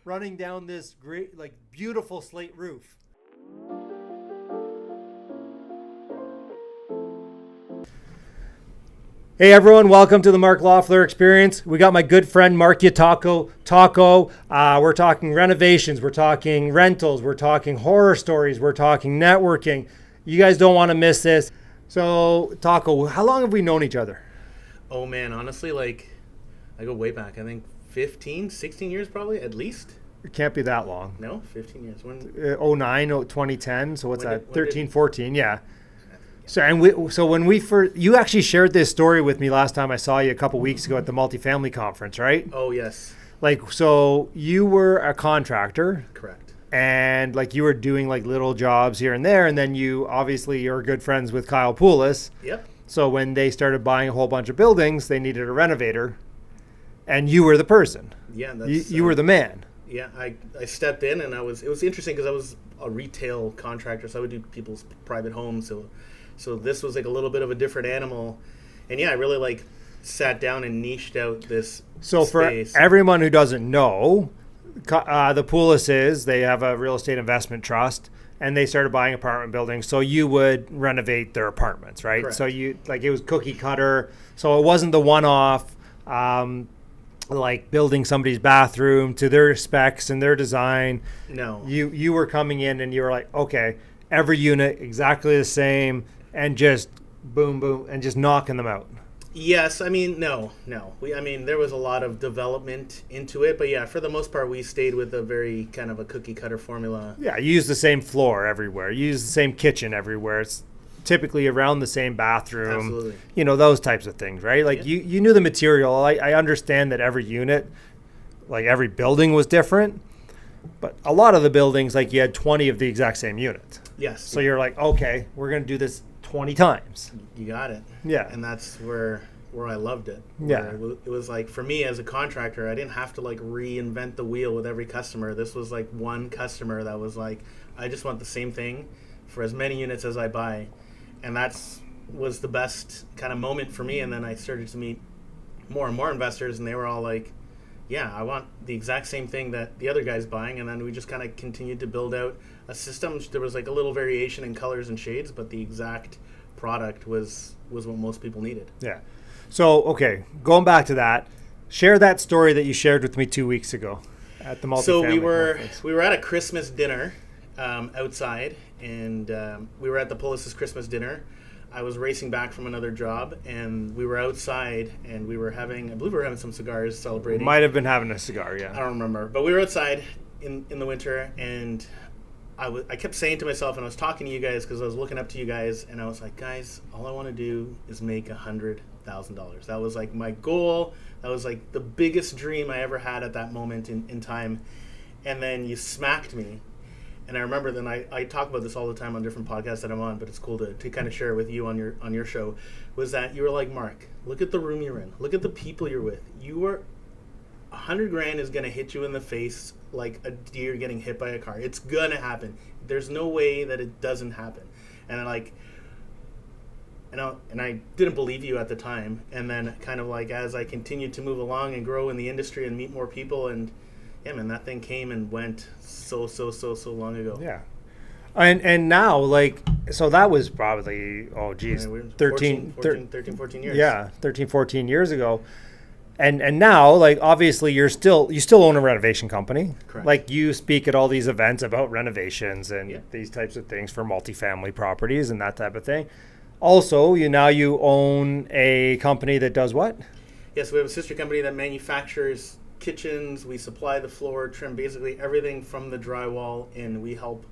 running down this great, like, beautiful slate roof. Hey everyone, welcome to the Mark Loeffler Experience. We got my good friend Mark Yataco. We're talking renovations, we're talking rentals, we're talking horror stories, we're talking networking. You guys don't want to miss this. So, Taco, how long have we known each other? Oh man, honestly, like, I go way back. I think 15, 16 years probably, at least. It can't be that long. No, 15 years. When? 09, 2010, so what's When that? did- 13, 14, yeah. So when we first, you actually shared this story with me last time I saw you a couple weeks ago at the multifamily conference, right? Oh, yes. Like, so you were a contractor. Correct. And like you were doing like little jobs here and there, and then you're good friends with Kyle Poulos. Yep. So when they started buying a whole bunch of buildings, they needed a renovator, and you were the person. Yeah. That's, you were the man. Yeah, I stepped in, and it was interesting because I was a retail contractor, so I would do people's private homes. So this was like a little bit of a different animal. And yeah, I really like sat down and niched out this space. For everyone who doesn't know, the Poulos, they have a real estate investment trust, and they started buying apartment buildings. So you would renovate their apartments, right? Correct. So it was cookie cutter. So it wasn't the one-off, like building somebody's bathroom to their specs and their design. No. You were coming in and you were like, okay, every unit exactly the same, and just boom, boom, and just knocking them out. Yes, I mean, no. There was a lot of development into it, but yeah, for the most part, we stayed with a very kind of a cookie cutter formula. Yeah, you use the same floor everywhere. You use the same kitchen everywhere. It's typically around the same bathroom. Absolutely. You know, those types of things, right? Like Yeah. you knew the material. I understand that every unit, like every building was different, but a lot of the buildings, like you had 20 of the exact same unit. Yes. So you're like, okay, we're going to do this 20 times. You got it. Yeah. And that's where I loved it. Yeah. It was like, for me as a contractor, I didn't have to like reinvent the wheel with every customer. This was like one customer that was like, I just want the same thing for as many units as I buy. And was the best kind of moment for me. And then I started to meet more and more investors, and they were all like, yeah, I want the exact same thing that the other guy's buying. And then we just kind of continued to build out a system. There was like a little variation in colors and shades, but the exact product was what most people needed. Yeah. So, okay, going back to that, share that story that you shared with me 2 weeks ago at the multifamily So conference. we were at a Christmas dinner outside, and we were at the Poulos' Christmas dinner. I was racing back from another job, and we were outside, and I believe we were having some cigars celebrating. Might have been having a cigar, yeah. I don't remember, but we were outside in the winter, and I kept saying to myself, and I was talking to you guys because I was looking up to you guys, and I was like, guys, all I want to do is make $100,000. That was like my goal. That was like the biggest dream I ever had at that moment in time. And then you smacked me. And I remember then I talk about this all the time on different podcasts that I'm on, but it's cool to kind of share it with you on your show, was that you were like, Mark, look at the room you're in. Look at the people you're with. $100,000 is going to hit you in the face like a deer getting hit by a car. It's going to happen. There's no way that it doesn't happen. And I didn't believe you at the time. And then kind of like as I continued to move along and grow in the industry and meet more people, and yeah, man, that thing came and went so long ago. Yeah. And now, like, so that was probably, We're 13 14 years. Yeah, 13, 14 years ago. And now, like, obviously you still own a renovation company. Correct. Like, you speak at all these events about renovations and Yeah. these types of things for multifamily properties and that type of thing. Also, you own a company that does what? Yes, we have a sister company that manufactures kitchens. We supply the floor, trim, basically everything from the drywall, and we help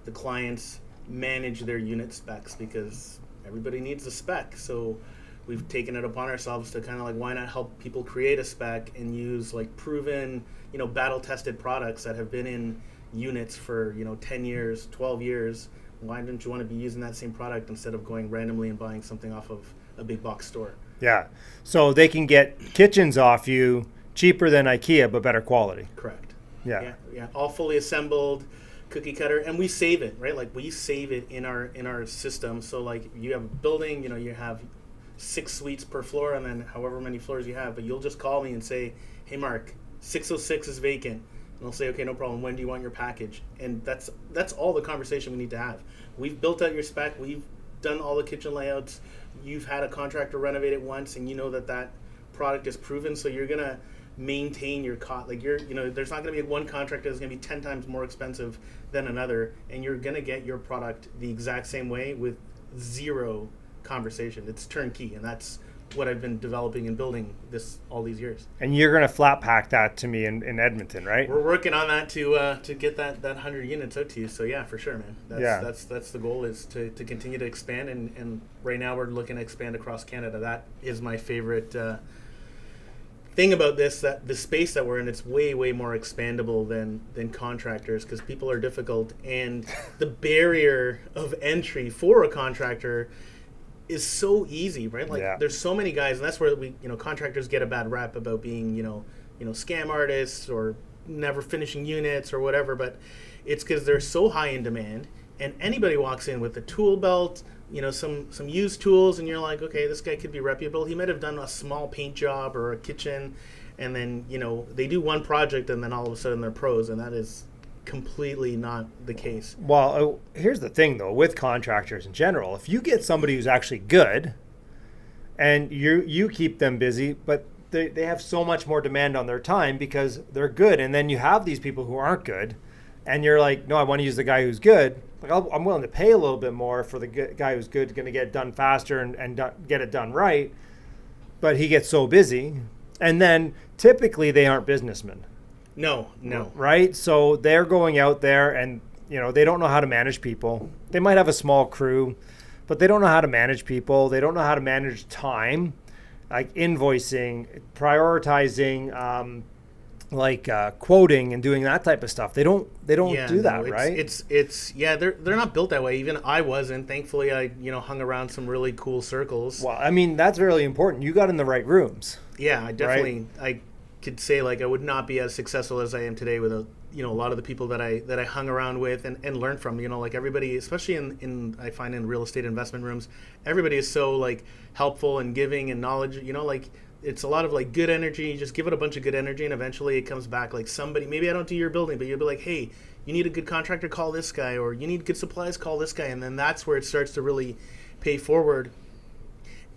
the clients manage their unit specs because everybody needs a spec. So we've taken it upon ourselves to kind of like, why not help people create a spec and use like proven, battle tested products that have been in units for, 10 years, 12 years. Why don't you want to be using that same product instead of going randomly and buying something off of a big box store? Yeah. So they can get kitchens off you cheaper than IKEA, but better quality. Correct. Yeah. Yeah. All fully assembled, cookie cutter, and we save it, right? Like we save it in our system. So like you have a building, you have 6 suites per floor, and then however many floors you have. But you'll just call me and say, "Hey, Mark, 606 is vacant. And I'll say, okay, no problem. When do you want your package? And that's all the conversation we need to have. We've built out your spec. We've done all the kitchen layouts. You've had a contractor renovate it once, and you know that product is proven. So you're gonna maintain your cost. Like there's not gonna be one contractor that's gonna be 10 times more expensive than another, and you're gonna get your product the exact same way with zero conversation. It's turnkey, and that's what I've been developing and building all these years. And you're going to flat pack that to me in Edmonton, right? We're working on that to get that 100 units out to you. So yeah, for sure, man. That's the goal, is to continue to expand, and right now we're looking to expand across Canada. That is my favorite thing about this, that the space that we're in, it's way more expandable than contractors, because people are difficult, and the barrier of entry for a contractor is so easy, right? Like there's so many guys, and that's where contractors get a bad rap about being scam artists or never finishing units or whatever, but it's because they're so high in demand, and anybody walks in with a tool belt, some used tools, and you're like, okay, this guy could be reputable. He might have done a small paint job or a kitchen, and then they do one project, and then all of a sudden they're pros, and that is completely not the case. Well, here's the thing, though, with contractors in general. If you get somebody who's actually good, and you keep them busy, but they have so much more demand on their time because they're good, and then you have these people who aren't good, and you're like, no, I want to use the guy who's good. Like, I'm willing to pay a little bit more for the guy who's good, going to get it done faster and get it done right, but he gets so busy, and then typically they aren't businessmen. No. Right? So they're going out there, and they don't know how to manage people. They might have a small crew, but they don't know how to manage people. They don't know how to manage time, like invoicing, prioritizing, quoting and doing that type of stuff. They don't do that, right? It's they're not built that way. Even I wasn't. Thankfully, I hung around some really cool circles. Well, I mean, that's really important. You got in the right rooms. Yeah, I definitely. Right? I could say, like, I would not be as successful as I am today with a lot of the people that I hung around with and learned from. Like, everybody, especially in I find in real estate investment rooms, everybody is so like helpful and giving and knowledge. Like, it's a lot of like good energy. You just give it a bunch of good energy, and eventually it comes back. Like, somebody, maybe I don't do your building, but you'll be like, hey, you need a good contractor, call this guy, or you need good supplies, call this guy, and then that's where it starts to really pay forward.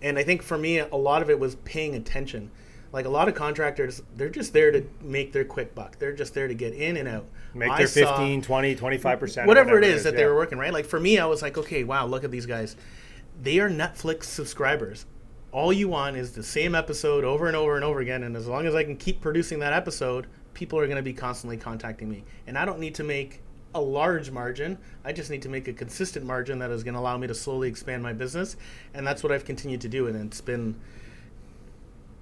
And I think for me, a lot of it was paying attention. Like, a lot of contractors, they're just there to make their quick buck. They're just there to get in and out. Make their 15, 20, 25%. Whatever it is that they were working, right? Like, for me, I was like, okay, wow, look at these guys. They are Netflix subscribers. All you want is the same episode over and over and over again, and as long as I can keep producing that episode, people are going to be constantly contacting me. And I don't need to make a large margin. I just need to make a consistent margin that is going to allow me to slowly expand my business, and that's what I've continued to do, and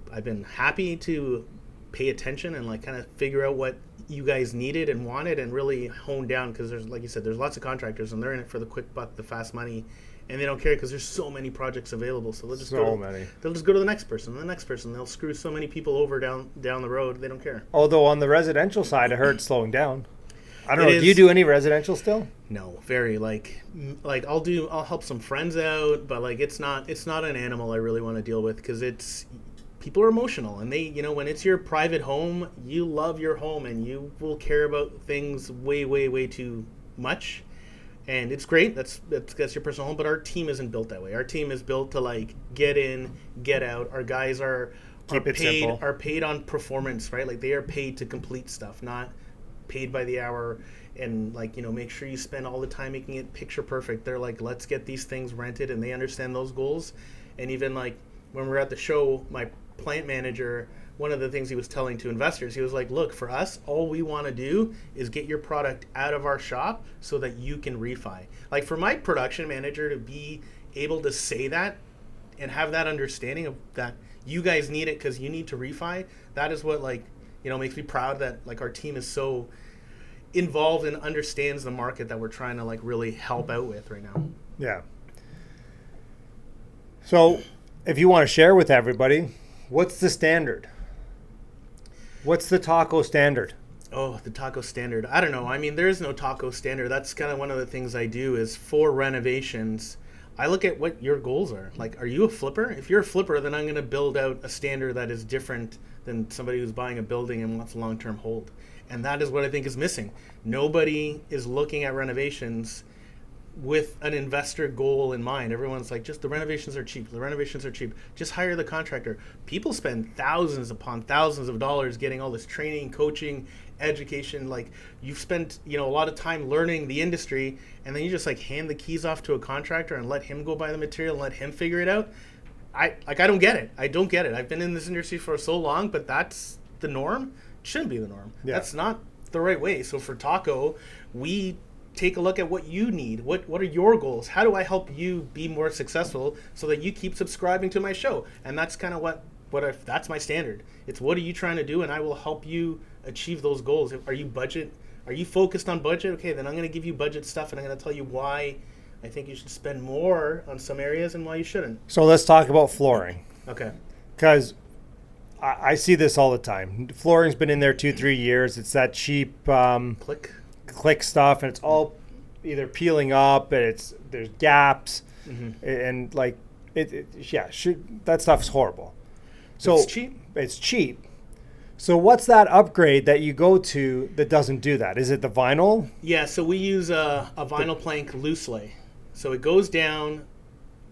I've been happy to pay attention and like kind of figure out what you guys needed and wanted and really hone down, because there's, like you said, there's lots of contractors and they're in it for the quick buck, the fast money, and they don't care because there's so many projects available. So they'll just go to the next person, and the next person. They'll screw so many people over down the road. They don't care. Although on the residential side, I heard it's slowing down. I don't know. Do you do any residential still? No, very like I'll help some friends out, but like it's not an animal I really want to deal with, because people are emotional, and they, when it's your private home, you love your home and you will care about things way too much. And it's great. That's your personal home, but our team isn't built that way. Our team is built to like get in, get out. Our guys are paid on performance, right? Like, they are paid to complete stuff, not paid by the hour. And like, make sure you spend all the time making it picture perfect. They're like, let's get these things rented, and they understand those goals. And even like when we were at the show, my plant manager, one of the things he was telling to investors, he was like, look, for us, all we want to do is get your product out of our shop so that you can refi. Like, for my production manager to be able to say that and have that understanding of that you guys need it because you need to refi, that is what, like, makes me proud that like our team is so involved and understands the market that we're trying to like really help out with right now. Yeah. So if you want to share with everybody, what's the standard? What's the taco standard? Oh, the taco standard. I don't know. I mean, there is no taco standard. That's kind of one of the things I do is for renovations, I look at what your goals are. Like, are you a flipper? If you're a flipper, then I'm going to build out a standard that is different than somebody who's buying a building and wants a long-term hold. And that is what I think is missing. Nobody is looking at renovations with an investor goal in mind. Everyone's like, just the renovations are cheap. The renovations are cheap. Just hire the contractor. People spend thousands upon thousands of dollars getting all this training, coaching, education. Like, you've spent, a lot of time learning the industry, and then you just like hand the keys off to a contractor and let him go buy the material and let him figure it out. I don't get it. I don't get it. I've been in this industry for so long, but that's the norm. It shouldn't be the norm. Yeah. That's not the right way. So for Taco, we take a look at what you need. What are your goals? How do I help you be more successful so that you keep subscribing to my show? And that's kind of that's my standard. It's what are you trying to do, and I will help you achieve those goals. Are you focused on budget? Okay, then I'm going to give you budget stuff, and I'm going to tell you why I think you should spend more on some areas and why you shouldn't. So let's talk about flooring. Okay. Because I see this all the time. Flooring's been in there 2-3 years. It's that cheap click stuff, and it's all either peeling up, and there's gaps, and like that stuff's horrible. So it's cheap. So what's that upgrade that you go to that doesn't do that? Is it the vinyl? Yeah, so we use a vinyl plank loose lay. So it goes down.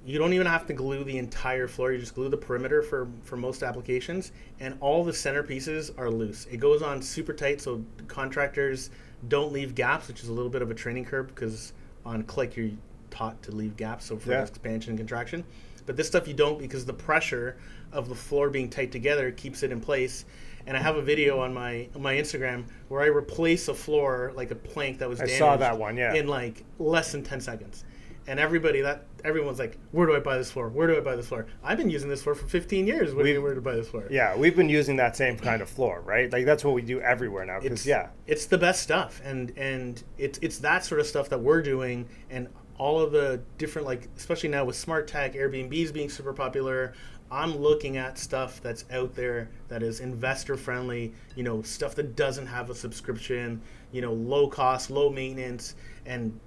You don't even have to glue the entire floor. You just glue the perimeter for most applications, and all the center pieces are loose. It goes on super tight, so contractors don't leave gaps, which is a little bit of a training curve because on click you're taught to leave gaps, so for expansion and contraction. But this stuff you don't, because the pressure of the floor being tight together keeps it in place. And I have a video on my Instagram where I replace a floor, like a plank that was damaged. I saw that one, yeah. In like less than 10 seconds. And everyone's like, where do I buy this floor? Where do I buy this floor? I've been using this floor for 15 years. Where to buy this floor? Yeah, we've been using that same kind of floor, right? Like that's what we do everywhere now. It's the best stuff, and it's that sort of stuff that we're doing, and all of the different, like, especially now with smart tech, Airbnbs being super popular. I'm looking at stuff that's out there that is investor friendly, stuff that doesn't have a subscription, low cost, low maintenance, and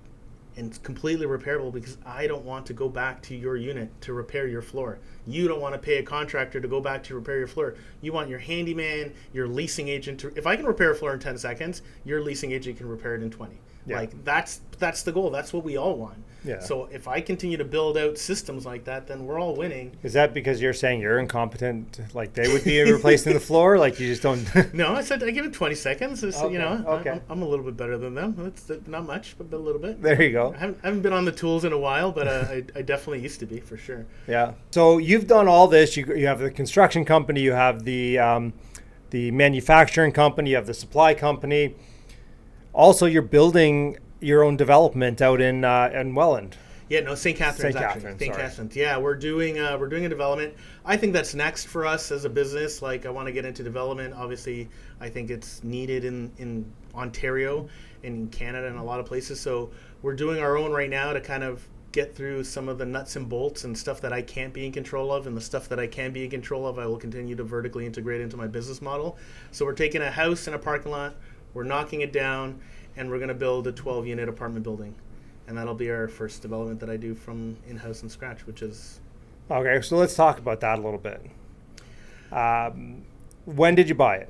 it's completely repairable, because I don't want to go back to your unit to repair your floor. You don't want to pay a contractor to go back to repair your floor. You want your handyman, your leasing agent to. If I can repair a floor in 10 seconds, your leasing agent can repair it in 20. Yeah. Like that's the goal. That's what we all want. Yeah. So if I continue to build out systems like that, then we're all winning. Is that because you're saying you're incompetent? Like they would be replacing the floor? Like you just don't? No, I said I give it 20 seconds. Okay. Okay. I'm a little bit better than them. It's not much, but a little bit. There you go. I haven't been on the tools in a while, but I definitely used to be, for sure. Yeah. So you've done all this. You have the construction company. You have the manufacturing company. You have the supply company. Also, you're building your own development out in Welland. Yeah, no, St. Catharines. Yeah, we're doing a development. I think that's next for us as a business. Like, I want to get into development. Obviously, I think it's needed in Ontario and in Canada and a lot of places. So we're doing our own right now to kind of get through some of the nuts and bolts and stuff that I can't be in control of, and the stuff that I can be in control of, I will continue to vertically integrate into my business model. So we're taking a house and a parking lot, we're knocking it down, and we're going to build a 12-unit apartment building. And that'll be our first development that I do from in-house and scratch, which is... Okay, so let's talk about that a little bit. When did you buy it?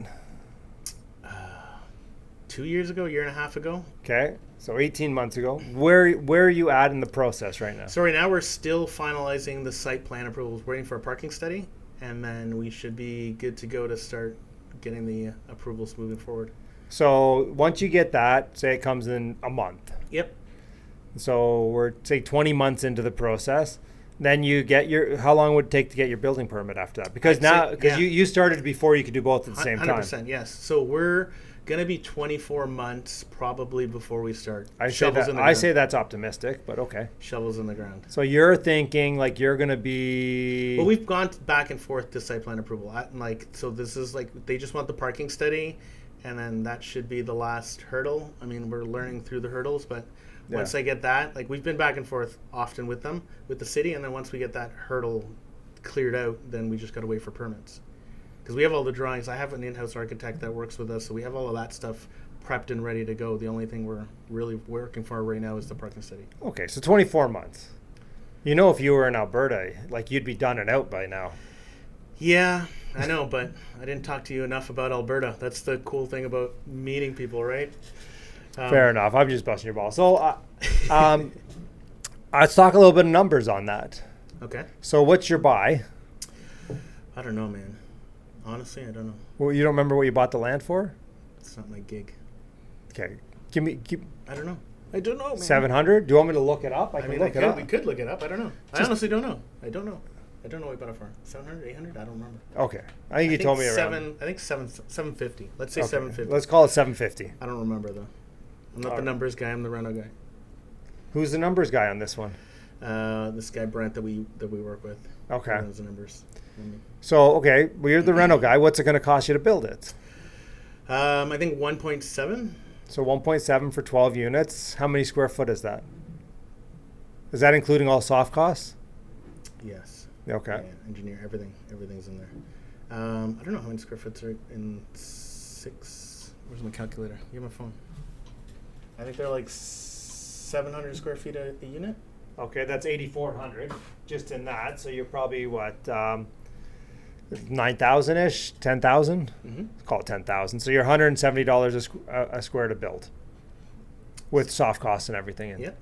2 years ago, a year and a half ago. Okay, so 18 months ago. Where are you at in the process right now? So right now we're still finalizing the site plan approvals, waiting for a parking study, and then we should be good to go to start getting the approvals moving forward. So once you get that, say it comes in a month. Yep. So we're, say, 20 months into the process. Then you get how long would it take to get your building permit after that? Because you started before you could do both at the same time. 100%, yes. So we're going to be 24 months probably before we start. I say that's optimistic, but okay. Shovels in the ground. So you're thinking like you're going to be... Well, we've gone back and forth to site plan approval. So this is like, they just want the parking study, and then that should be the last hurdle. I mean, we're learning through the hurdles, but once I get that, like, we've been back and forth often with them, with the city, and then once we get that hurdle cleared out, then we just got to wait for permits. Because we have all the drawings. I have an in-house architect that works with us, so we have all of that stuff prepped and ready to go. The only thing we're really working for right now is the parking study. Okay, so 24 months. You know, if you were in Alberta, like, you'd be done and out by now. Yeah, I know, but I didn't talk to you enough about Alberta. That's the cool thing about meeting people, right? Fair enough. I'm just busting your ball. So, let's talk a little bit of numbers on that. Okay. So, what's your buy? I don't know, man. Honestly, I don't know. Well, you don't remember what you bought the land for? It's not my gig. Okay. I don't know. I don't know, man. 700? Do you want me to look it up? I can look it up. We could look it up. I don't know. I honestly don't know. I don't know. I don't know what we bought it for. 700, 800? I don't remember. Okay. I think you told me around. I think 750. Let's say Okay. 750. Let's call it 750. I don't remember, though. I'm not the numbers guy. I'm the reno guy. Who's the numbers guy on this one? This guy, Brent, that we work with. Okay. He knows the numbers. So, okay. Well, you're the reno guy. What's it going to cost you to build it? I think 1.7. So 1.7 for 12 units. How many square foot is that? Is that including all soft costs? Yes. Okay. Yeah, engineer, everything's in there. I don't know how many square foot are in 6. Where's my calculator? Give me my phone. I think they're like 700 square feet a unit. Okay, that's 8,400 just in that. So you're probably what, 9,000-ish, 10,000? Mm-hmm. Let's call it 10,000. So you're $170 a square to build with soft costs and everything in. Yep.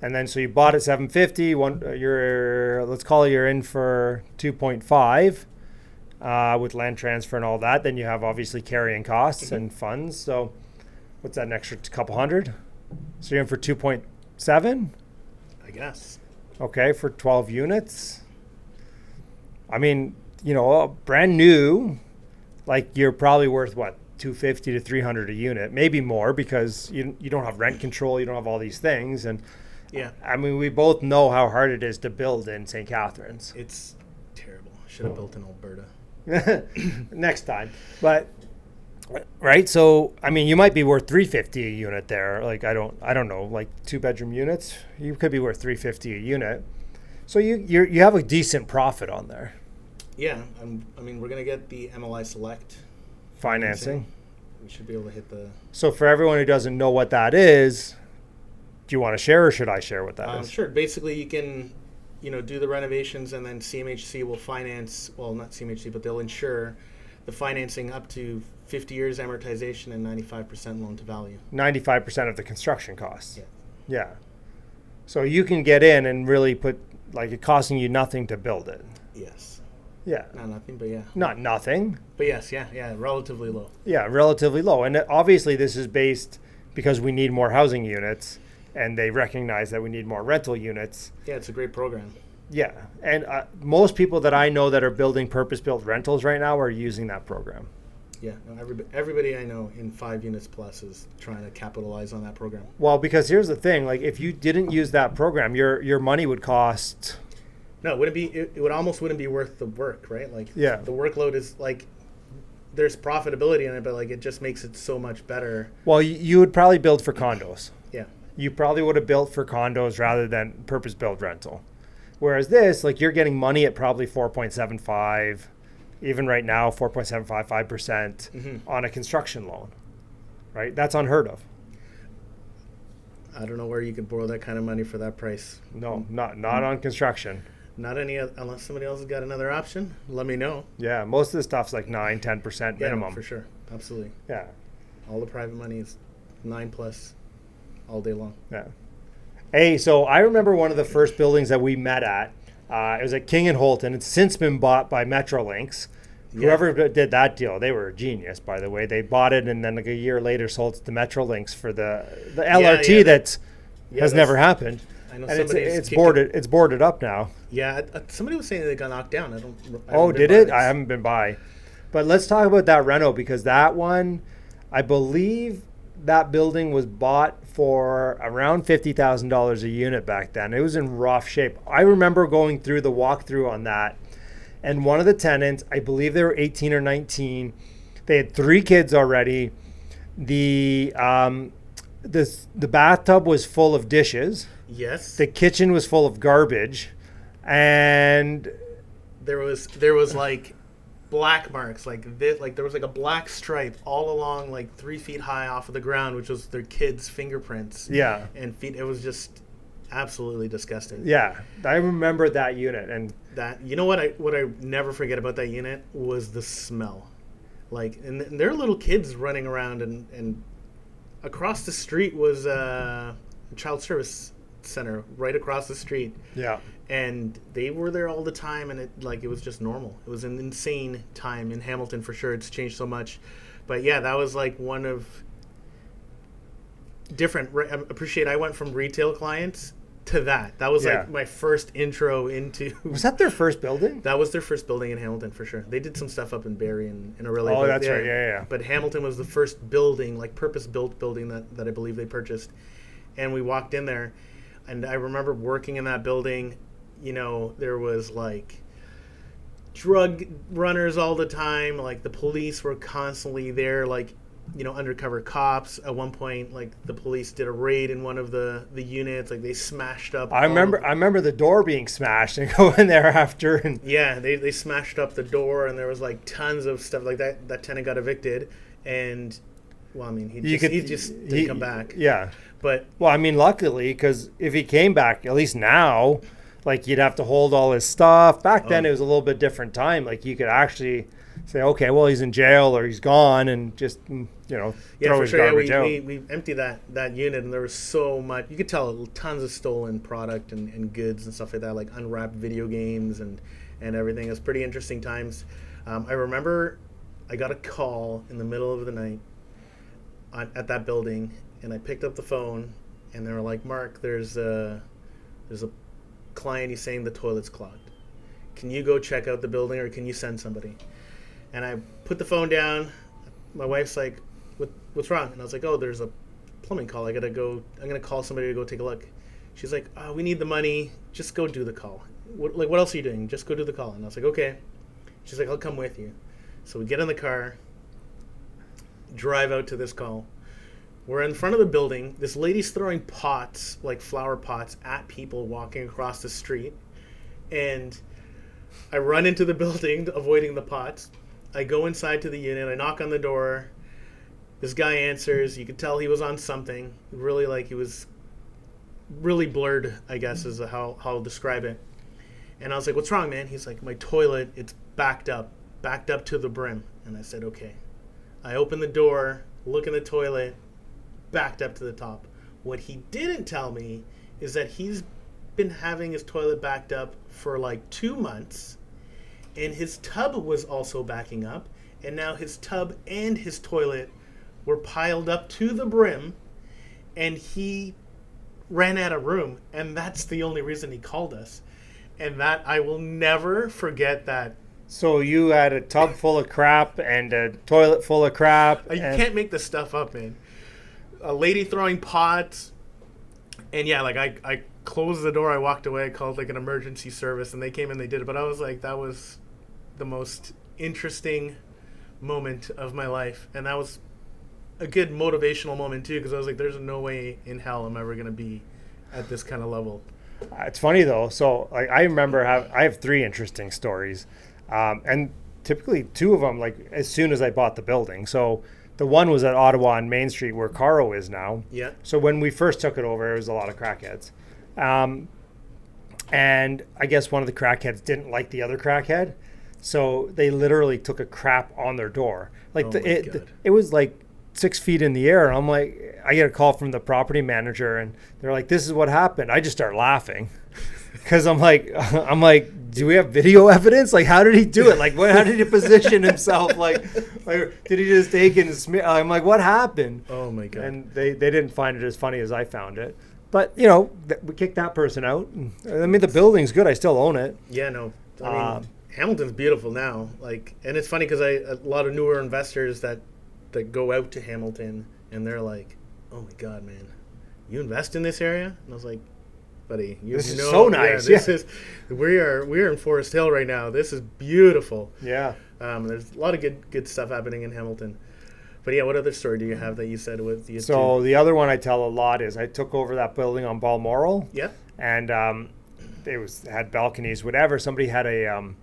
And then so you bought at 750. Let's call it you're in for 2.5 with land transfer and all that. Then you have obviously carrying costs and funds. So what's that, an extra couple hundred? So you're in for 2.7. I guess. Okay, for 12 units. I mean, brand new, like you're probably worth what, 250 to 300 a unit, maybe more, because you don't have rent control, you don't have all these things, and yeah, I mean, we both know how hard it is to build in St. Catharines. It's terrible. Should have built in Alberta. Next time, but right. So I mean, you might be worth 350 a unit there. Like I don't know, like 2-bedroom units, you could be worth 350 a unit. So you have a decent profit on there. Yeah, I mean, we're gonna get the MLI Select Financing. We should be able to hit the. So for everyone who doesn't know what that is, do you want to share or should I share what that is? Sure. Basically, you can, do the renovations and then CMHC will finance. Well, not CMHC, but they'll insure the financing up to 50 years amortization and 95% loan to value. 95% of the construction costs. Yeah. Yeah. So you can get in and really put, like, it costing you nothing to build it. Yes. Yeah. Not nothing, but yeah. Not nothing. But yes, yeah, relatively low. Yeah, relatively low. And obviously this is based because we need more housing units and they recognize that we need more rental units. Yeah, it's a great program. Yeah. And most people that I know that are building purpose-built rentals right now are using that program. Yeah, no, everybody I know in 5 units plus is trying to capitalize on that program. Well, because here's the thing, like if you didn't use that program, your money would cost. No, it wouldn't be. It would almost wouldn't be worth the work, right? Like, yeah, the workload is like, there's profitability in it, but like it just makes it so much better. Well, you would probably build for condos. Yeah, you probably would have built for condos rather than purpose-built rental. Whereas this, like you're getting money at probably 4.75, even right now 4.75, 5% on a construction loan, right? That's unheard of. I don't know where you could borrow that kind of money for that price. No, not on construction. Not any, unless somebody else has got another option. Let me know. Yeah, most of the stuff's like 9-10% minimum. Yeah, for sure, absolutely. Yeah, all the private money is 9+ all day long. Yeah. Hey, so I remember one of the first buildings that we met at. It was at King and Holton. It's since been bought by Metrolinx. Yeah. Whoever did that deal, they were a genius, by the way. They bought it and then like a year later sold it to Metrolinx for the LRT that has never happened. I know, and it's boarded up now. Yeah, somebody was saying they got knocked down. Did it? I haven't been by. But let's talk about that reno, because that one, I believe that building was bought for around $50,000 a unit back then. It was in rough shape. I remember going through the walkthrough on that, and one of the tenants, I believe they were 18 or 19. They had 3 kids already. The bathtub was full of dishes. Yes. The kitchen was full of garbage, and there was like black marks, like this, like there was like a black stripe all along, like 3 feet high off of the ground, which was their kids' fingerprints. Yeah. And feet. It was just absolutely disgusting. Yeah, I remember that unit, and That, you know what I never forget about that unit was the smell. Like, and there are little kids running around, and across the street was a child service center right across the street. yeah. And they were there all the time, and it was just normal. It was an insane time in Hamilton for sure. It's changed so much. But yeah, that was like one of different. Appreciate. I went from retail clients to that. That was like my first intro into. Was that their first building? That was their first building in Hamilton for sure. They did some stuff up in Barrie and in Orillia. Oh, that's right. Yeah. But Hamilton was the first building, like purpose-built building that I believe they purchased. And we walked in there, and I remember working in that building. You know, there was like drug runners all the time. Like the police were constantly there, like, you know, undercover cops. At one point, like the police did a raid in one of the units. Like they smashed up. I remember the door being smashed and going there after. And yeah, they smashed up the door, and there was like tons of stuff like that. That tenant got evicted, and well, I mean, he just didn't come back. Yeah, but well, I mean, luckily, because if he came back, at least now. Like, you'd have to hold all his stuff. Back then, it was a little bit different time. Like, you could actually say, okay, well, he's in jail or he's gone, and just, you know, throw his garbage out. We emptied that unit, and there was so much. You could tell tons of stolen product and goods and stuff like that, like unwrapped video games and everything. It was pretty interesting times. I remember I got a call in the middle of the night at that building, and I picked up the phone, and they were like, Mark, there's a client, he's saying the toilet's clogged. Can you go check out the building, or can you send somebody? And I put the phone down. My wife's like, what's wrong? And I was like, oh, there's a plumbing call. I'm going to call somebody to go take a look. She's like, oh, we need the money. Just go do the call. What else are you doing? Just go do the call. And I was like, okay. She's like, I'll come with you. So we get in the car, drive out to this call. We're in front of the building. This lady's throwing pots, like flower pots, at people walking across the street. And I run into the building, avoiding the pots. I go inside to the unit. I knock on the door. This guy answers. You could tell he was on something. Really, like, he was really blurred, I guess, is how I'll describe it. And I was like, what's wrong, man? He's like, my toilet, it's backed up to the brim. And I said, okay. I open the door, look in the toilet, backed up to the top. What he didn't tell me is that he's been having his toilet backed up for like 2 months, and his tub was also backing up, and now his tub and his toilet were piled up to the brim, and he ran out of room, and that's the only reason he called us. And that, I will never forget that. So you had a tub full of crap and a toilet full of crap. You can't make this stuff up, man. A lady throwing pots, and yeah, like I closed the door, I walked away, I called like an emergency service, and they came and they did it. But I was like, that was the most interesting moment of my life, and that was a good motivational moment too, because I was like, there's no way in hell I'm ever gonna be at this kind of level. It's funny though. So like, I remember I have 3 interesting stories, and typically 2 of them like as soon as I bought the building. So the one was at Ottawa on Main Street where Caro is now. Yeah. So when we first took it over, it was a lot of crackheads. And I guess one of the crackheads didn't like the other crackhead. So they literally took a crap on their door. Like it was like 6 feet in the air. And I'm like, I get a call from the property manager, and they're like, this is what happened. I just start laughing. Because I'm like, do we have video evidence? Like, how did he do it? Like, how did he position himself? Like, did he just take it and smear? I'm like, what happened? Oh my God. And they didn't find it as funny as I found it. But, you know, we kicked that person out. I mean, the building's good. I still own it. Yeah, no. I mean, Hamilton's beautiful now. Like, and it's funny because a lot of newer investors that go out to Hamilton, and they're like, oh my God, man, you invest in this area? And I was like, buddy, this is so nice. We are in Forest Hill right now. This is beautiful. Yeah. There's a lot of good stuff happening in Hamilton. But yeah, what other story do you have that you said with you? So the other one I tell a lot is I took over that building on Balmoral. Yeah. And had balconies, whatever. Somebody had and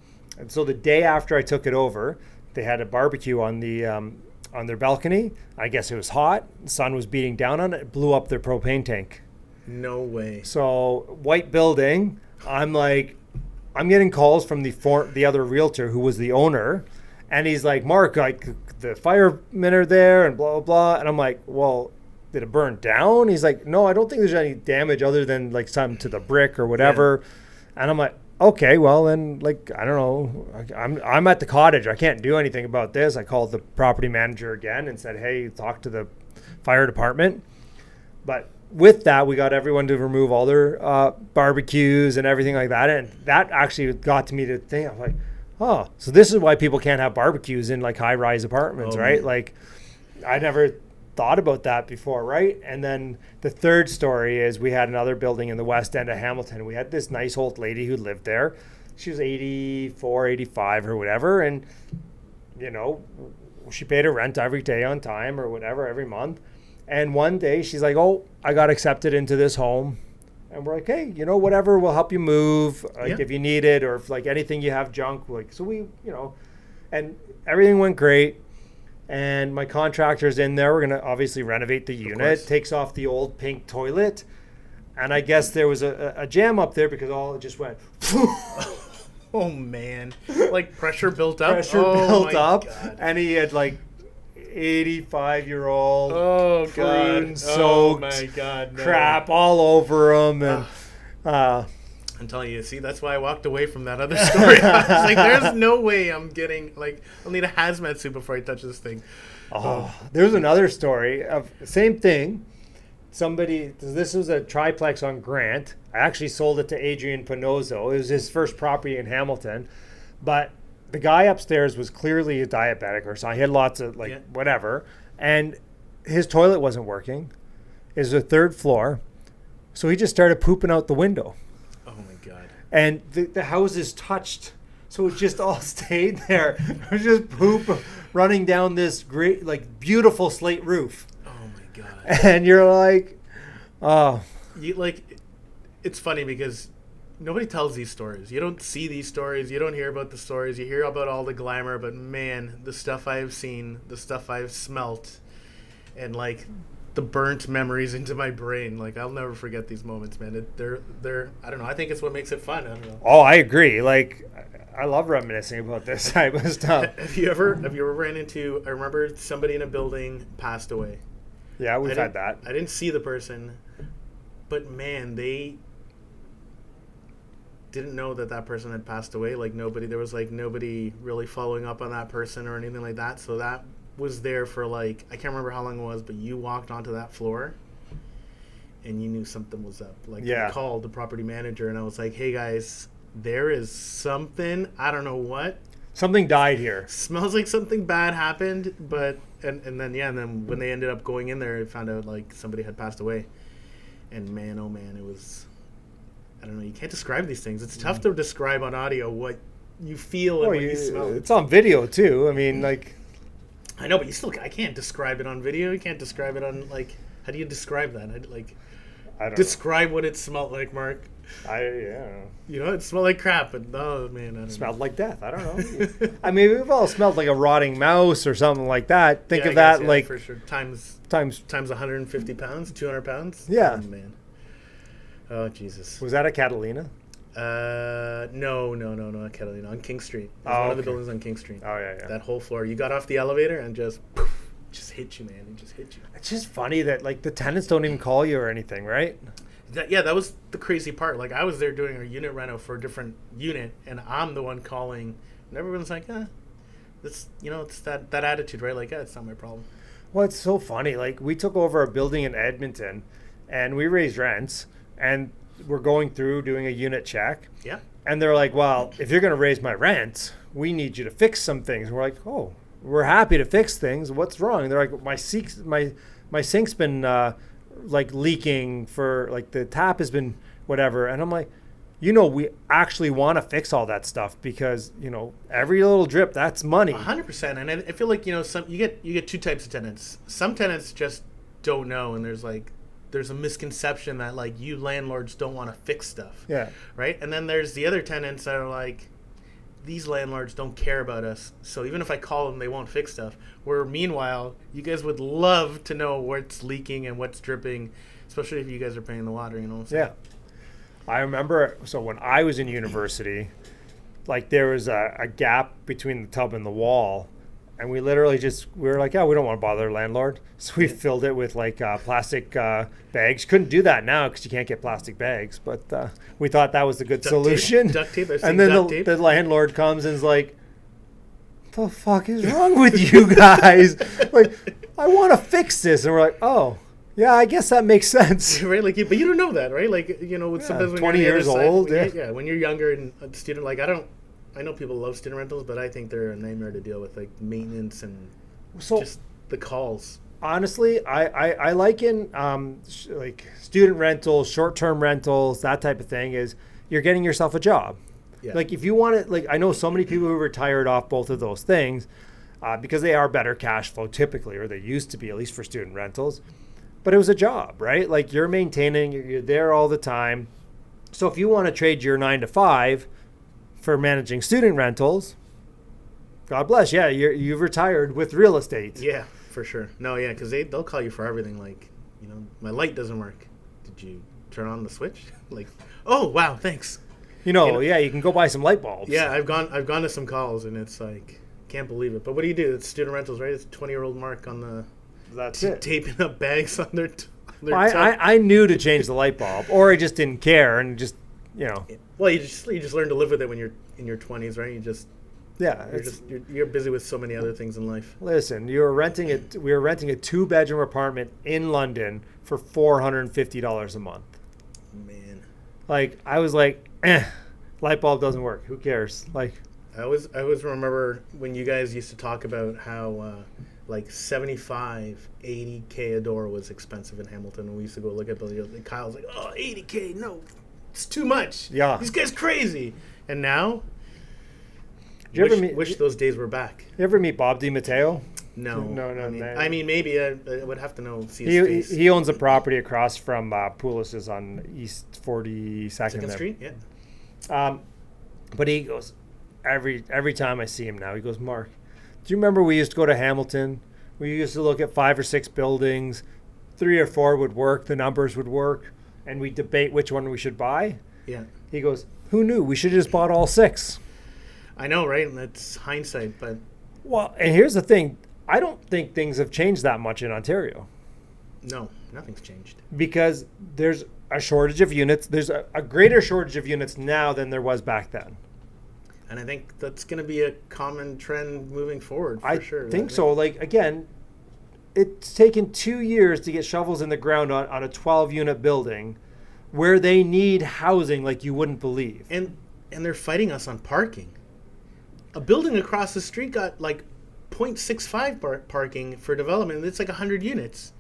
so the day after I took it over, they had a barbecue on their balcony. I guess it was hot. The sun was beating down on it. It blew up their propane tank. No way. So white building. I'm getting calls from the other realtor who was the owner, and he's like, Mark, like the firemen are there and blah blah blah. And I'm like, well, did it burn down? He's like, no, I don't think there's any damage other than like something to the brick or whatever. Yeah. And I'm like, okay, well then, like, I don't know. I'm at the cottage. I can't do anything about this. I called the property manager again and said, hey, talk to the fire department. But with that, we got everyone to remove all their barbecues and everything like that. And that actually got to me to think, I'm like, oh, so this is why people can't have barbecues in like high-rise apartments, right? Man. Like, I never thought about that before, right? And then the third story is we had another building in the west end of Hamilton. We had this nice old lady who lived there. She was 84, 85 or whatever. And, you know, she paid her rent every day on time or whatever, every month. And one day she's like, oh, I got accepted into this home. And we're like, hey, you know, whatever, we'll help you move, like if you need it, or if like anything you have junk. Like, so we, you know, and everything went great. And my contractor's in there. We're going to obviously renovate the unit. Takes off the old pink toilet. And I guess there was a jam up there because all it just went. Oh, man. Like pressure built up? Pressure built up. God. And he had like 85-year-old prune-soaked crap all over him. And I'm telling you, see, that's why I walked away from that other story. I was like, there's no way I'm getting, like, I'll need a hazmat suit before I touch this thing. There's another story of same thing. This was a triplex on Grant. I actually sold it to Adrian Pinozzo. It was his first property in Hamilton. But the guy upstairs was clearly a diabetic or something. He had lots of, whatever. And his toilet wasn't working. It was a third floor. So he just started pooping out the window. And the houses touched, so it just all stayed there. It was just poop running down this great, like, beautiful slate roof. Oh my god! And you're like, oh, it's funny because nobody tells these stories. You don't see these stories. You don't hear about the stories. You hear about all the glamour, but man, the stuff I have seen, the stuff I've smelt, and like the burnt memories into my brain. Like, I'll never forget these moments, man. They're I don't know. I think it's what makes it fun. I don't know. Oh, I agree. Like, I love reminiscing about this type of stuff. Have you ever ran into, I remember somebody in a building passed away. Yeah, we've had that. I didn't see the person, but man, they didn't know that person had passed away. Like, there was nobody really following up on that person or anything like that. So that was there for I can't remember how long it was, but you walked onto that floor and you knew something was up. I called the property manager and I was like, hey guys, there is something, I don't know what. Something died here. Smells like something bad happened, but and then when they ended up going in there, they found out somebody had passed away. And man, oh man, it was, I don't know, you can't describe these things. It's tough to describe on audio what you feel and what you smell. It's on video too. I mean, I know, but I can't describe it on video. You can't describe it on, how do you describe that? I don't describe what it smelled like, Mark. You know, it smelled like crap, but oh man, I don't know. Smelled like death. I don't know. I mean, we've all smelled like a rotting mouse or something like that. Think of that, for sure. Times 150 pounds, 200 pounds. Yeah. Oh man. Oh Jesus. Was that a Catalina? No, not Catalina. On King Street. It was one of the buildings on King Street. Oh yeah. That whole floor. You got off the elevator and just hit you, man. It just hit you. It's just funny that the tenants don't even call you or anything, right? That was the crazy part. I was there doing a unit reno for a different unit, and I'm the one calling, and everyone's like, it's that attitude, right? It's not my problem. Well, it's so funny. We took over a building in Edmonton, and we raised rents, and we're going through doing a unit check. Yeah. And they're like, well, if you're going to raise my rent, we need you to fix some things. And we're like, oh, we're happy to fix things. What's wrong? And they're like, my sink's been leaking for the tap has been whatever. And I'm like, we actually want to fix all that stuff because, every little drip, that's money. 100%. And I feel like, some you get two types of tenants. Some tenants just don't know, and there's a misconception that you landlords don't want to fix stuff. Yeah. Right? And then there's the other tenants that are these landlords don't care about us, so even if I call them, they won't fix stuff. Where meanwhile, you guys would love to know what's leaking and what's dripping, especially if you guys are paying the water, you know? So. Yeah. I remember, so when I was in university, like there was a gap between the tub and the wall. And we literally we were like, yeah, we don't want to bother the landlord. So we filled it with like plastic bags. Couldn't do that now because you can't get plastic bags. But we thought that was a good solution. Duct tape. And then the landlord comes and is like, the fuck is wrong with you guys? Like, I want to fix this. And we're like, oh, yeah, I guess that makes sense. Right? Like, but you don't know that, right? Like, you know, sometimes when 20 you're years old. When you're younger and a student, like, I know people love student rentals, but I think they're a nightmare to deal with, like maintenance and just the calls. Honestly, I liken like student rentals, short-term rentals, that type of thing is you're getting yourself a job. Yeah. Like if you want it, like I know so many people who retired off both of those things because they are better cash flow typically, or they used to be, at least for student rentals. But it was a job, right? Like you're maintaining, you're there all the time. So if you want to trade your 9 to 5 for managing student rentals, God bless. Yeah, you've retired with real estate. Yeah, for sure. No, yeah, because they'll call you for everything. Like, you know, my light doesn't work. Did you turn on the switch? Like, oh wow, thanks. You know, you can go buy some light bulbs. Yeah, I've gone to some calls and it's like, can't believe it. But what do you do? It's student rentals, right? It's 20-year-old Mark on the. That's it. Taping up bags on their. I knew to change the light bulb, or I just didn't care and just. You know, well, you just learn to live with it when you're in your 20s, right? You're busy with so many other things in life. Listen, we were renting a 2-bedroom apartment in London for $450 a month. Man, like I was like, light bulb doesn't work. Who cares? Like, I always remember when you guys used to talk about how like 75, 80K a door was expensive in Hamilton, and we used to go look at those. Kyle's like, oh, 80K, no. It's too much. Yeah. These guys crazy. And now, wish those days were back. You ever meet Bob DiMatteo? No. I mean, maybe I would have to see his face. He owns a property across from Poulis's on East 42nd Street, yeah. But he goes, every time I see him now, he goes, Mark, do you remember we used to go to Hamilton? We used to look at 5 or 6 buildings. 3 or 4 would work. The numbers would work. And we debate which one we should buy. Yeah. He goes, who knew? We should have just bought all 6. I know, right? And that's hindsight, but... Well, and here's the thing. I don't think things have changed that much in Ontario. No, nothing's changed. Because there's a shortage of units. There's a greater shortage of units now than there was back then. And I think that's going to be a common trend moving forward, for sure. I think so. Like, again... It's taken 2 years to get shovels in the ground on a 12-unit building where they need housing like you wouldn't believe. And they're fighting us on parking. A building across the street got like 0.65 parking for development, and it's like 100 units.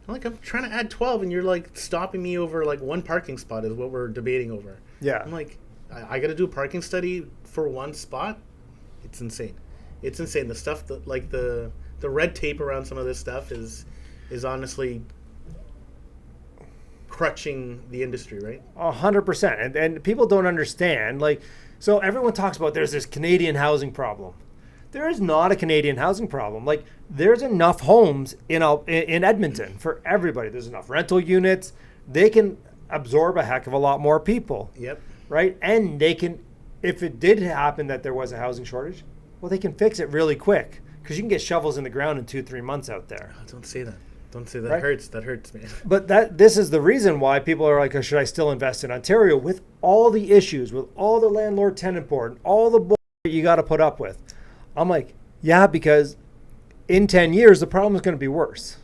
I'm trying to add 12, and you're like stopping me over like one parking spot is what we're debating over. Yeah. I'm like, I got to do a parking study for one spot? It's insane. It's insane. The stuff that like the red tape around some of this stuff is honestly crutching the industry, right? 100%. And people don't understand. Like, so everyone talks about there's this Canadian housing problem. There is not a Canadian housing problem. Like, there's enough homes in Edmonton for everybody. There's enough rental units. They can absorb a heck of a lot more people. Yep. Right? And they can, if it did happen that there was a housing shortage, well, they can fix it really quick. Because you can get shovels in the ground in 2-3 months out there. Oh, don't say that. Don't say that. Right? That hurts, man. But this is the reason why people are like, oh, should I still invest in Ontario with all the issues, with all the landlord-tenant board, and all the bullshit you got to put up with? I'm like, yeah, because in 10 years, the problem is going to be worse.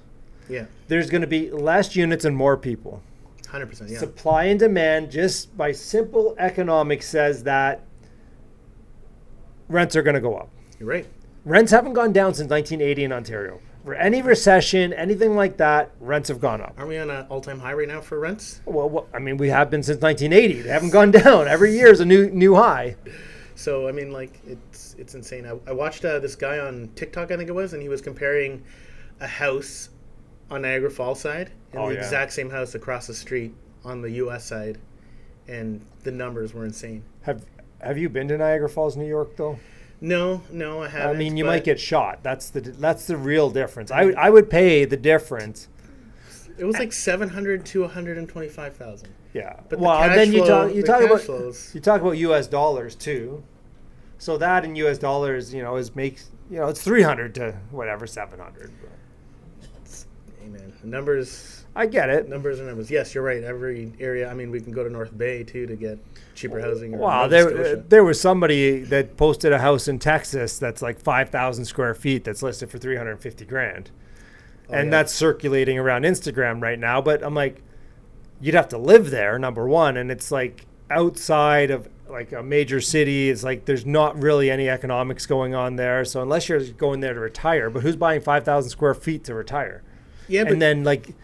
Yeah. There's going to be less units and more people. 100%, yeah. Supply and demand, just by simple economics, says that rents are going to go up. You're right. Rents haven't gone down since 1980 in Ontario. For any recession, anything like that, rents have gone up. Aren't we on an all-time high right now for rents? Well, I mean, we have been since 1980. They haven't gone down. Every year is a new high. So, I mean, like, it's insane. I watched this guy on TikTok, I think it was, and he was comparing a house on Niagara Falls side and the exact same house across the street on the U.S. side, and the numbers were insane. Have you been to Niagara Falls, New York, though? No, I haven't. I mean, you might get shot. That's the real difference. I would pay the difference. It was like 700 to 125,000. Yeah. But well, the then you talk about U.S. dollars too. So that in U.S. dollars, it's 300 to whatever 700. Hey man, numbers. I get it. Numbers are numbers. Yes, you're right. Every area. I mean, we can go to North Bay too to get cheaper housing. Wow, there was somebody that posted a house in Texas that's like 5,000 square feet that's listed for 350 grand. And that's circulating around Instagram right now. But I'm like, you'd have to live there, number one. And it's like outside of like a major city. It's like there's not really any economics going on there. So unless you're going there to retire, but who's buying 5,000 square feet to retire? Yeah, and then like...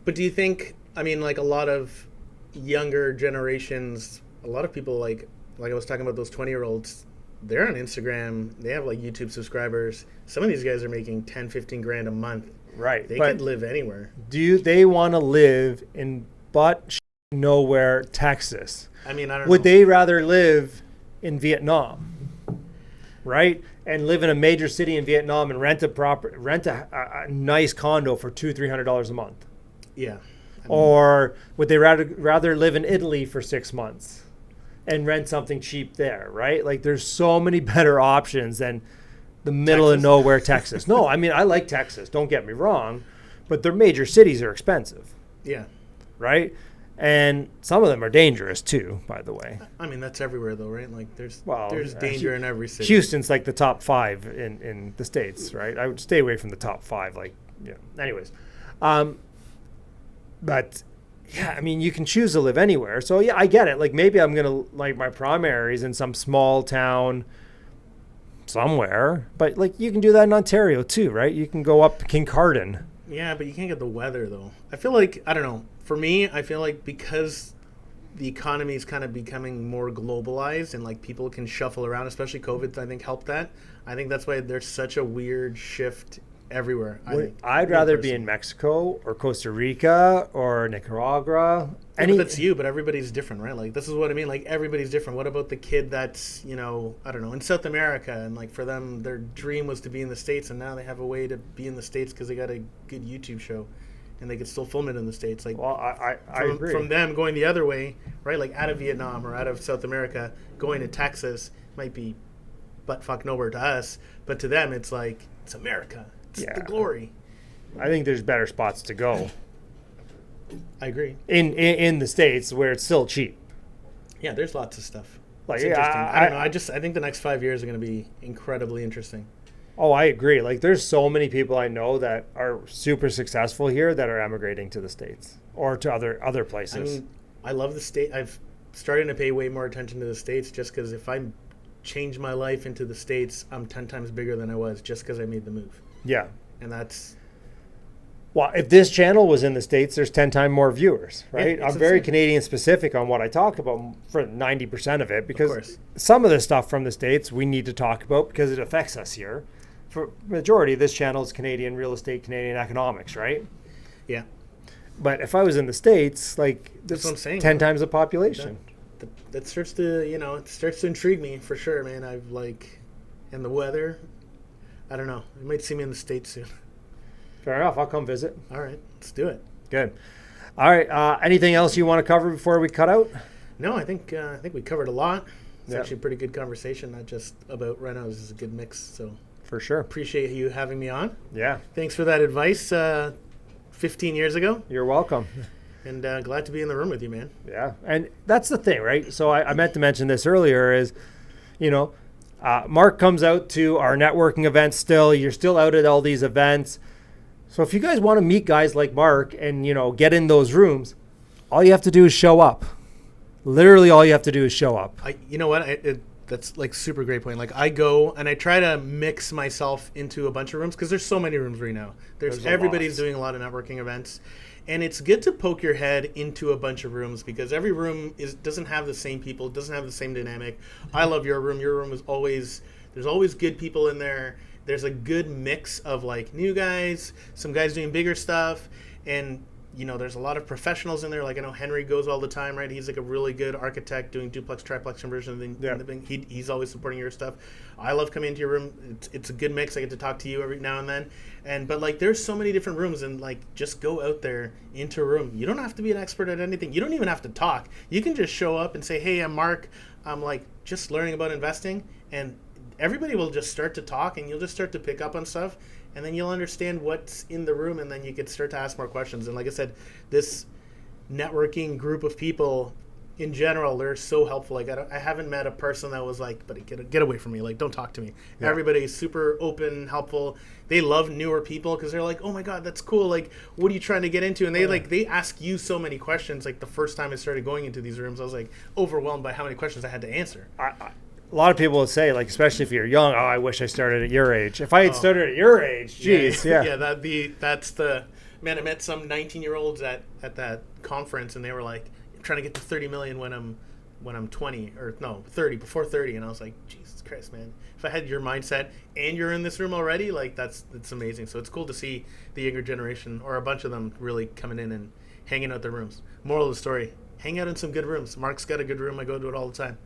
But do you think, I mean, like a lot of younger generations, a lot of people like I was talking about those 20-year-olds, they're on Instagram. They have like YouTube subscribers. Some of these guys are making 10, 15 grand a month. Right. They could live anywhere. They want to live in nowhere, Texas? I mean, I don't know. Would they rather live in Vietnam, right? And live in a major city in Vietnam and rent a nice condo for $200-300 a month? Yeah. Or would they rather live in Italy for 6 months and rent something cheap there, right? Like there's so many better options than the middle of nowhere Texas. No, I mean, I like Texas, don't get me wrong, but their major cities are expensive. Yeah. Right? And some of them are dangerous too, by the way. I mean, that's everywhere though, right? Like there's danger in every city. Houston's like the top 5 in the States, right? I would stay away from the top 5, anyways. But yeah, I mean, you can choose to live anywhere. So yeah, I get it. Like maybe I'm going to like my primaries in some small town somewhere, but like you can do that in Ontario too, right? You can go up Kincardine. Yeah, but you can't get the weather though. I feel like, I don't know. For me, I feel like because the economy is kind of becoming more globalized and like people can shuffle around, especially COVID, I think helped that. I think that's why there's such a weird shift everywhere. I'd rather be in Mexico or Costa Rica or Nicaragua. Yeah, but that's you, but everybody's different, right? Like this is what I mean. Like everybody's different. What about the kid that's, I don't know, in South America, and like for them, their dream was to be in the States, and now they have a way to be in the States because they got a good YouTube show, and they could still film it in the States. Like, well, I agree. From them going the other way, right? Like out of Vietnam or out of South America, going to Texas might be butt fuck nowhere to us, but to them, it's like it's America. It's the glory. I think there's better spots to go. I agree. In the States where it's still cheap. Yeah, there's lots of stuff. Like, it's interesting. I don't know. I think the next 5 years are going to be incredibly interesting. Oh, I agree. Like there's so many people I know that are super successful here that are emigrating to the States or to other places. I mean, I love the state. I've started to pay way more attention to the States just because if I change my life into the States, I'm 10 times bigger than I was just because I made the move. Yeah. And that's... Well, if this channel was in the States, there's 10 times more viewers, right? Yeah, I'm very Canadian specific on what I talk about for 90% of it because of some of the stuff from the States we need to talk about because it affects us here. For majority of this channel is Canadian real estate, Canadian economics, right? Yeah. But if I was in the States, like that's what I'm saying, 10 times the population. That starts to, it starts to intrigue me for sure, man. I've like, and the weather, I don't know. You might see me in the States soon. Fair enough. I'll come visit. All right. Let's do it. Good. All right. Anything else you want to cover before we cut out? No, I think we covered a lot. It's actually a pretty good conversation, not just about renos. It's a good mix. So for sure. Appreciate you having me on. Yeah. Thanks for that advice 15 years ago. You're welcome. And glad to be in the room with you, man. Yeah. And that's the thing, right? So I meant to mention this earlier is, Mark comes out to our networking events still. You're still out at all these events. So if you guys want to meet guys like Mark and, get in those rooms, all you have to do is show up. Literally all you have to do is show up. You know what? That's like super great point. Like I go and I try to mix myself into a bunch of rooms because there's so many rooms right now. Everybody's doing a lot of networking events. And it's good to poke your head into a bunch of rooms because every room doesn't have the same people, doesn't have the same dynamic. I love your room. Your room is there's always good people in there. There's a good mix of like new guys, some guys doing bigger stuff, and there's a lot of professionals in there. Like I know Henry goes all the time, right? He's like a really good architect doing duplex, triplex conversion. He's always supporting your stuff. I love coming into your room. It's a good mix. I get to talk to you every now and then. But like there's so many different rooms, and like just go out there into a room. You don't have to be an expert at anything. You don't even have to talk. You can just show up and say, hey, I'm Mark. I'm like just learning about investing, and everybody will just start to talk, and you'll just start to pick up on stuff. And then you'll understand what's in the room, and then you could start to ask more questions. And like I said, this networking group of people, in general, they're so helpful. Like I haven't met a person that was like, "But get away from me! Like don't talk to me." Yeah. Everybody's super open, helpful. They love newer people because they're like, "Oh my god, that's cool! Like, what are you trying to get into?" And they ask you so many questions. Like the first time I started going into these rooms, I was like overwhelmed by how many questions I had to answer. A lot of people would say, like, especially if you're young, I wish I started at your age. If I had started at your age, geez, yeah. Yeah, I met some 19-year-olds at that conference, and they were like, I'm trying to get to 30 million when I'm 20, or no, 30, before 30. And I was like, Jesus Christ, man. If I had your mindset and you're in this room already, like, that's amazing. So it's cool to see the younger generation, or a bunch of them, really coming in and hanging out their rooms. Moral of the story, hang out in some good rooms. Mark's got a good room. I go to it all the time.